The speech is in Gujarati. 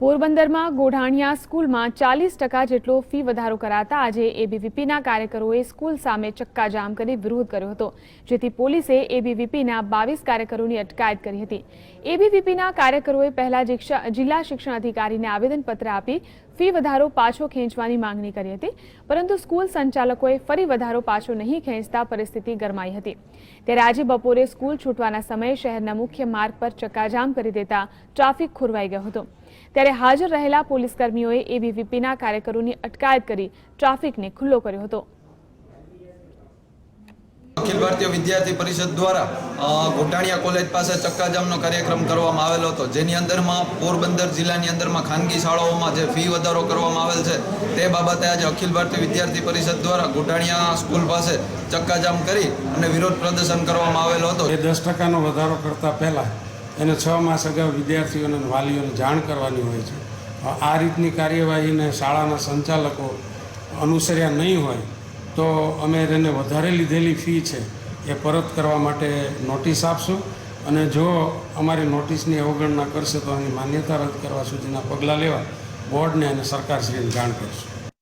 પોરબંદરમાં ગોઢાણીયા સ્કૂલમાં 40% જેટલો ફી વધારો કરાતા આજે એબીવીપીના કાર્યકરોએ સ્કૂલ સામે ચક્કાજામ કરી વિરોધ કર્યો હતો, જેથી પોલીસે એબીવીપીના 22 કાર્યકરોની અટકાયત કરી હતી। એબીવીપીના કાર્યકરોએ પહેલા જિલ્લા શિક્ષણ અધિકારીને આવેદનપત્ર આપી ફી વધારો પાછો ખેંચવાની માંગણી કરી હતી, પરંતુ સ્કૂલ સંચાલકોએ ફરી વધારો પાછો નહીં ખેંચતા પરિસ્થિતિ ગરમાઈ હતી। ત્યારે આજે બપોરે સ્કૂલ છૂટવાના સમયે શહેરના મુખ્ય માર્ગ પર ચક્કાજામ કરી દેતા ટ્રાફિક ખોરવાઈ ગયો હતો। ત્યારે હાજર રહેલા પોલીસકર્મીઓએ એબીવીપીના કાર્યકરોની અટકાયત કરી ટ્રાફિકને ખુલ્લો કર્યો હતો। अखिल भारतीय विद्यार्थी परिषद द्वारा गोटाणिया कॉलेज पास चक्काजामनो कार्यक्रम करवामां आवेलो हतो, जेनी अंदरमां पोरबंदर जिल्लानी अंदरमां खानगी शाळाओमां जे फी वधारो करवामां आवेल छे ते बाबते आज अखिल भारतीय विद्यार्थी परिषद द्वारा गोटाणिया स्कूल पास चक्काजाम करी अने विरोध प्रदर्शन करवामां आवेलो हतो। 10% વધારો કરતા પહેલા એને 6 માસ અગાઉ વિદ્યાર્થીઓને વાલીઓને જાણ કરવાની હોય છે। આ રીતની કાર્યવાહીને શાળાના સંચાલકો અનુસર્યા નહીં હોય તો અમે એને વધારે લીધેલી ફી છે એ પરત કરવા માટે નોટિસ આપશું, અને જો અમારી નોટિસની અવગણના કરશે તો એની માન્યતા રદ કરવા સુધીના પગલાં લેવા બોર્ડને અને સરકારશ્રીને જાણ કરશું।